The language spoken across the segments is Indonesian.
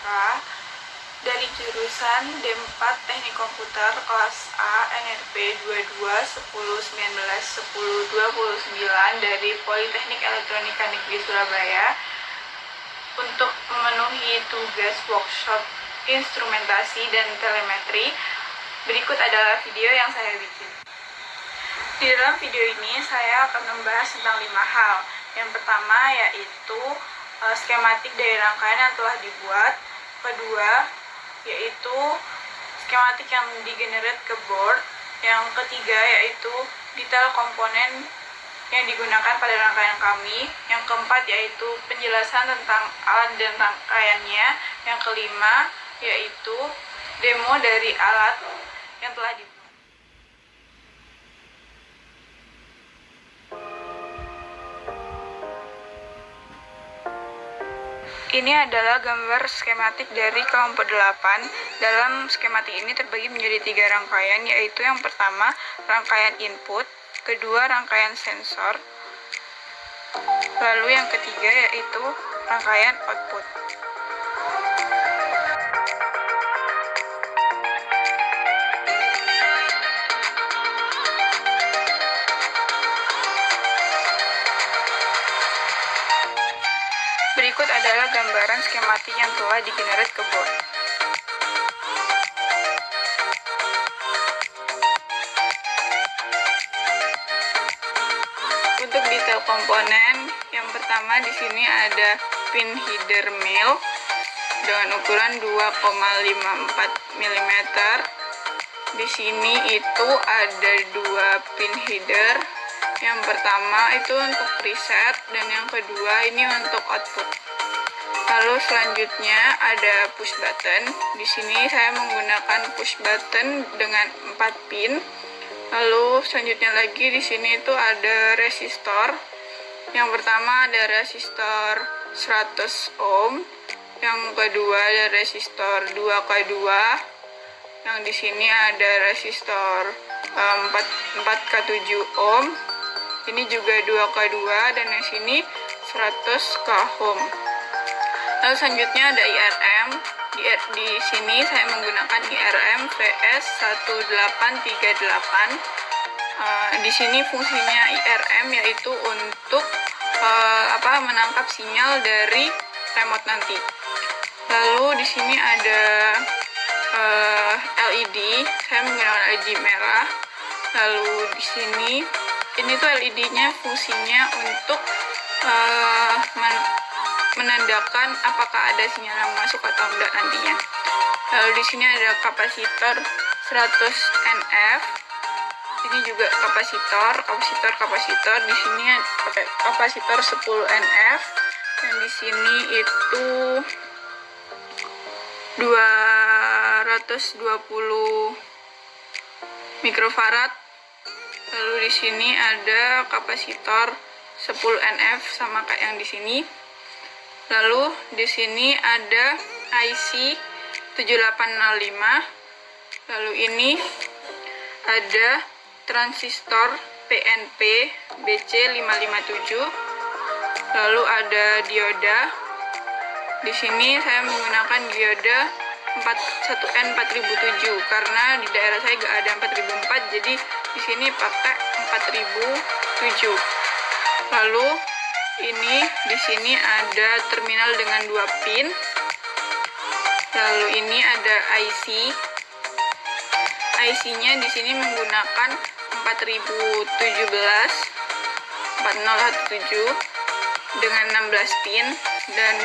Putra dari jurusan D4 Teknik Komputer kelas A NRP 22-10-19-10-29 dari Politeknik Elektronika Negeri Surabaya untuk memenuhi tugas workshop instrumentasi dan telemetri. Berikut adalah video yang saya bikin. Di dalam video ini saya akan membahas tentang 5 hal. Yang pertama yaitu skematik dari rangkaian yang telah dibuat. Kedua yaitu skematik yang digenerate ke board. Yang ketiga yaitu detail komponen yang digunakan pada rangkaian kami. Yang keempat yaitu penjelasan tentang alat dan rangkaiannya. Yang kelima yaitu demo dari alat yang telah dibuat. Ini adalah gambar skematik dari kelompok 8. Dalam skematik ini terbagi menjadi 3 rangkaian, yaitu yang pertama rangkaian input, kedua rangkaian sensor, lalu yang ketiga yaitu rangkaian output. Berikut adalah gambaran skematik yang telah digenerate ke board. Untuk detail komponen, yang pertama di sini ada pin header mil dengan ukuran 2,54 mm. Di sini itu ada 2 pin header. Yang pertama itu untuk preset dan yang kedua ini untuk output. Lalu selanjutnya ada push button. Di sini saya menggunakan push button dengan 4 pin. Lalu selanjutnya lagi di sini itu ada resistor. Yang pertama ada resistor 100 ohm. Yang kedua ada resistor 2K2. Yang di sini ada resistor 4K7 ohm. Ini juga 2K2 dan yang sini 100 ohm. Lalu selanjutnya ada IRM. Di sini saya menggunakan IRM VS1838. Di sini fungsinya IRM yaitu untuk menangkap sinyal dari remote nanti. Lalu di sini ada LED. Saya menggunakan LED merah. Lalu di sini ini tuh LED-nya fungsinya untuk menandakan apakah ada sinyal yang masuk atau enggak nantinya. Lalu di sini ada kapasitor 100 NF. Ini juga kapasitor. Di sini pakai kapasitor 10 NF. Dan di sini itu 220 mikrofarad. Lalu di sini ada kapasitor 10 NF sama kayak yang di sini. Lalu di sini ada IC 7805. Lalu ini ada transistor PNP BC557. Lalu ada dioda. Di sini saya menggunakan dioda 41N4007 karena di daerah saya gak ada 4004, jadi di sini pakai 4007. Lalu ini di sini ada terminal dengan 2 pin. Lalu ini ada IC. IC-nya di sini menggunakan 4017 dengan 16 pin, dan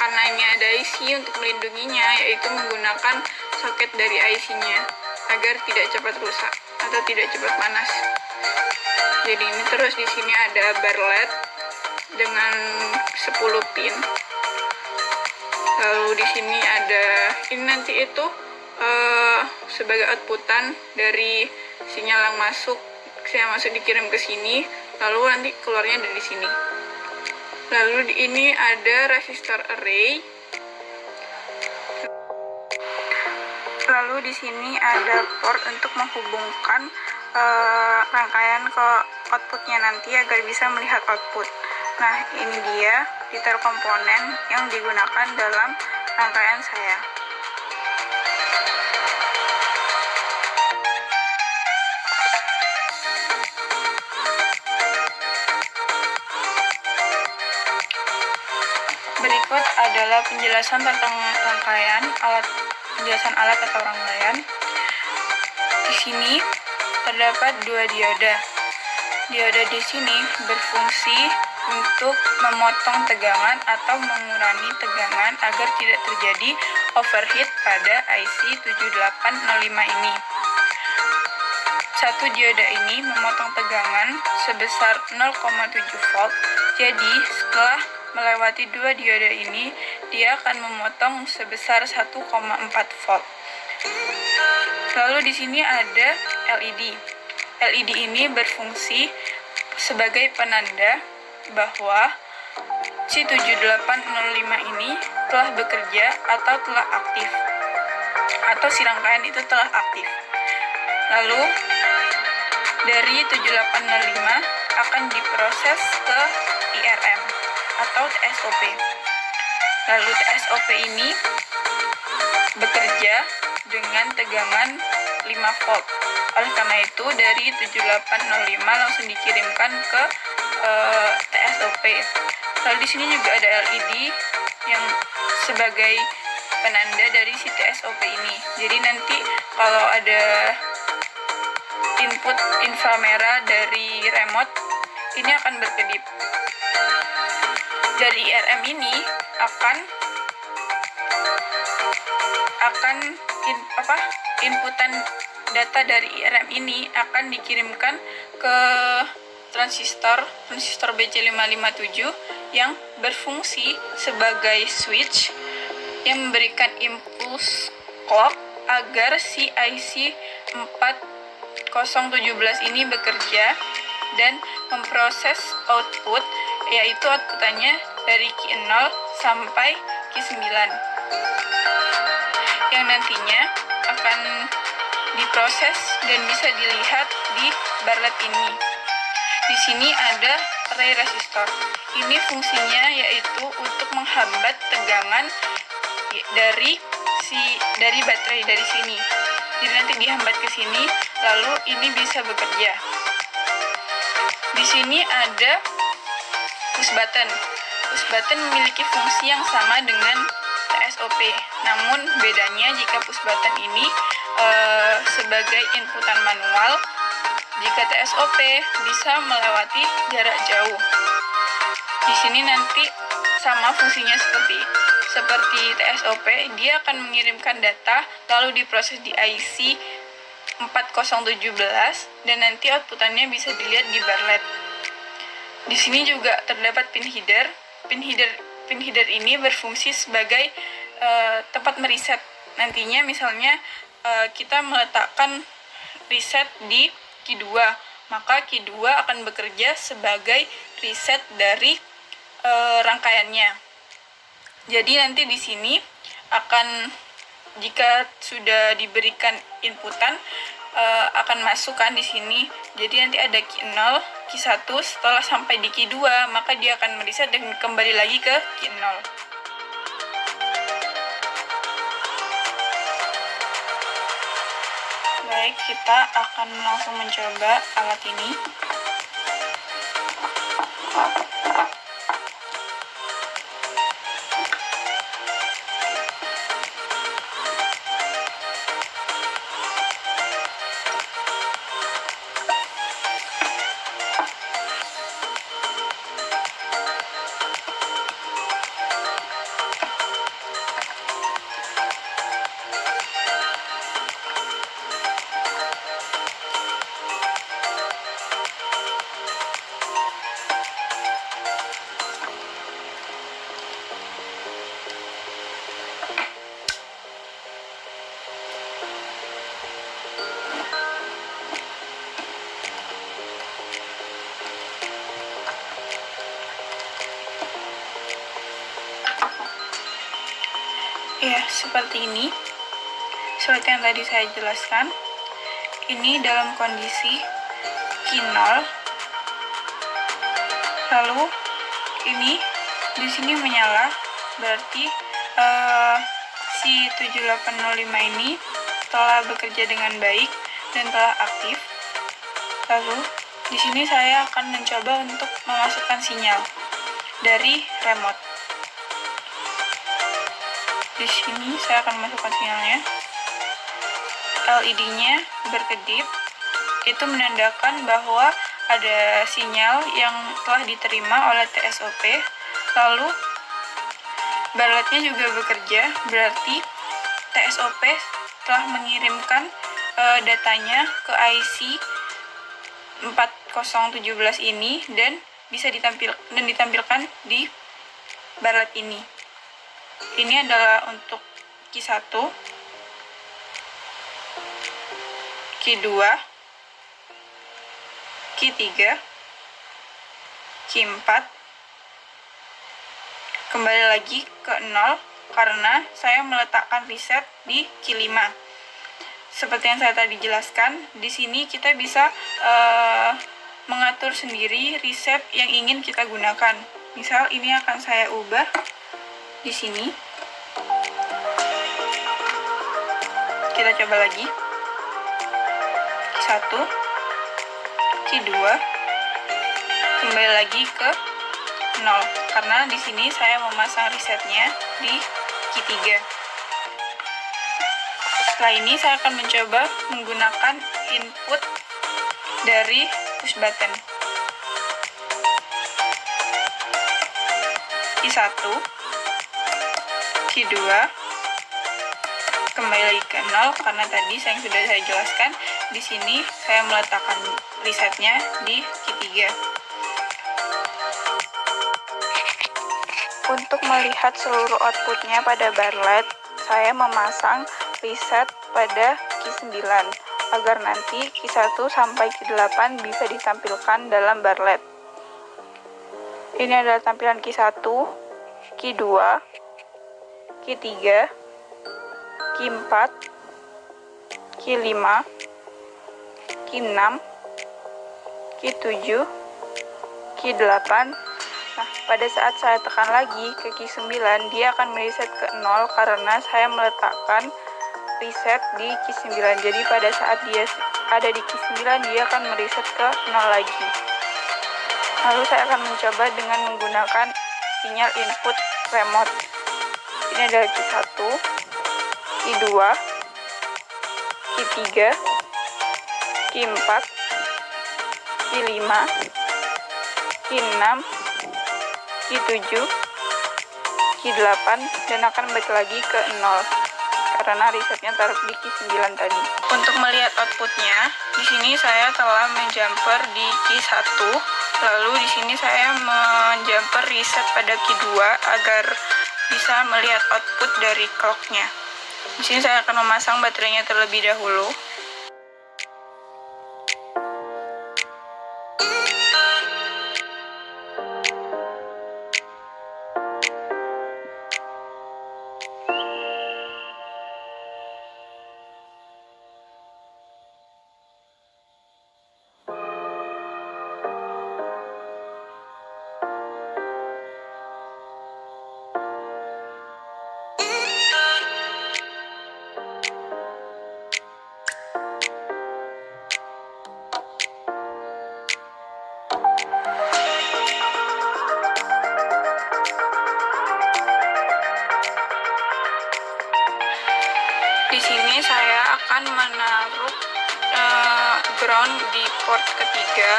karena ini ada IC untuk melindunginya yaitu menggunakan soket dari IC-nya agar tidak cepat rusak atau tidak cepat panas. Jadi ini terus di sini ada bar LED dengan 10 pin. Lalu di sini ada ini nanti itu sebagai outputan dari sinyal yang masuk dikirim ke sini, lalu nanti keluarnya dari sini. Lalu ini ada resistor array. Lalu di sini ada port untuk menghubungkan rangkaian ke outputnya nanti agar bisa melihat output. Nah, ini dia detail komponen yang digunakan dalam rangkaian saya. Berikut adalah penjelasan tentang penjelasan alat atau rangkaian. Di sini terdapat dua dioda. Dioda di sini berfungsi untuk memotong tegangan atau mengurangi tegangan agar tidak terjadi overheat pada IC 7805 ini. Satu dioda ini memotong tegangan sebesar 0,7 volt. Jadi, setelah melewati dua dioda ini, dia akan memotong sebesar 1,4 volt. Lalu di sini ada LED. LED ini berfungsi sebagai penanda bahwa C7805 ini telah bekerja atau telah aktif, atau si rangkaian itu telah aktif. Lalu dari 7805 akan diproses ke IRM atau TSOP. Lalu TSOP ini bekerja dengan tegangan 5 volt. Oleh karena itu dari 7805 langsung dikirimkan ke TSOP. Lalu di sini juga ada LED yang sebagai penanda dari si TSOP ini. Jadi nanti kalau ada input inframerah dari remote, ini akan berkedip. Dari IRM ini inputan data dari IRM ini akan dikirimkan ke transistor BC557 yang berfungsi sebagai switch yang memberikan impuls clock agar si IC 4017 ini bekerja dan memproses output, yaitu outputannya dari Q0 sampai Q9 yang nantinya akan diproses dan bisa dilihat di barlet ini. Di sini ada array resistor. Ini fungsinya yaitu untuk menghambat tegangan dari baterai dari sini. Jadi nanti dihambat ke sini, lalu ini bisa bekerja. Di sini ada push button. Push button memiliki fungsi yang sama dengan TSOP. Namun bedanya jika push button ini sebagai inputan manual, jika TSOP bisa melewati jarak jauh. Di sini nanti sama fungsinya seperti TSOP, dia akan mengirimkan data lalu diproses di IC 4017 dan nanti outputannya bisa dilihat di barlet. Di sini juga terdapat pin header. Pin header ini berfungsi sebagai tempat mereset. Nantinya misalnya kita meletakkan reset di Q2, maka Q2 akan bekerja sebagai reset dari rangkaiannya. Jadi nanti di sini jika sudah diberikan inputan akan masukkan di sini. Jadi nanti ada Q0, Q1, setelah sampai di Q2 maka dia akan mereset dan kembali lagi ke Q0. Baik, kita akan langsung mencoba alat ini. Ya, seperti ini. Seperti yang tadi saya jelaskan, ini dalam kondisi Q0. Lalu ini di sini menyala, berarti RC7805 ini telah bekerja dengan baik dan telah aktif. Lalu di sini saya akan mencoba untuk memasukkan sinyal dari remote. Di sini saya akan masukkan sinyalnya. LED-nya berkedip, itu menandakan bahwa ada sinyal yang telah diterima oleh TSOP. Lalu baletnya juga bekerja, berarti TSOP telah mengirimkan datanya ke IC 4017 ini dan bisa ditampilkan di balet ini. Ini adalah untuk Q1, Q2, Q3, Q4, kembali lagi ke 0 karena saya meletakkan reset di Q5. Seperti yang saya tadi jelaskan, di sini kita bisa mengatur sendiri reset yang ingin kita gunakan. Misal ini akan saya ubah di sini. Kita coba lagi. Q1, Q2, kembali lagi ke 0 karena di sini saya memasang resetnya di Q3. Setelah ini saya akan mencoba menggunakan input dari push button. Q1, Q2, kembali lagi ke 0 karena tadi yang sudah saya jelaskan, di sini saya meletakkan resetnya di Q3. Untuk melihat seluruh outputnya pada bar LED, saya memasang reset pada Q9 agar nanti Q1 sampai Q8 bisa ditampilkan dalam bar LED. Ini adalah tampilan Q1, Q2, Q3, Q4, Q5, Q6, Q7, Q8. Nah, pada saat saya tekan lagi ke Q9, dia akan mereset ke 0 karena saya meletakkan reset di Q9. Jadi pada saat dia ada di Q9, dia akan mereset ke 0 lagi. Lalu saya akan mencoba dengan menggunakan sinyal input remote. Ini adalah Q1, Q2, Q3, Q4, Q5, Q6, Q7, Q8, dan akan balik lagi ke 0 karena resetnya taruh di Q9 tadi. Untuk melihat outputnya, di sini saya telah menjumper di Q1, lalu di sini saya menjumper reset pada Q2 agar bisa melihat output dari clocknya. Di sini saya akan memasang baterainya terlebih dahulu. Di sini saya akan menaruh ground di port ketiga.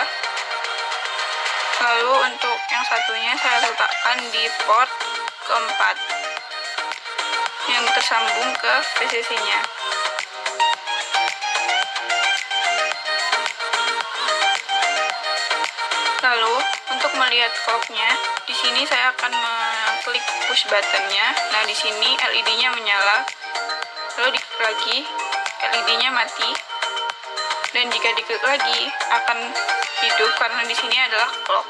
Lalu untuk yang satunya saya letakkan di port keempat yang tersambung ke VCC-nya. Lalu untuk melihat clock-nya, di sini saya akan mengklik push button-nya. Nah, di sini LED-nya menyala. Lalu diklik lagi, LED-nya mati. Dan jika diklik lagi akan hidup karena di sini adalah clock.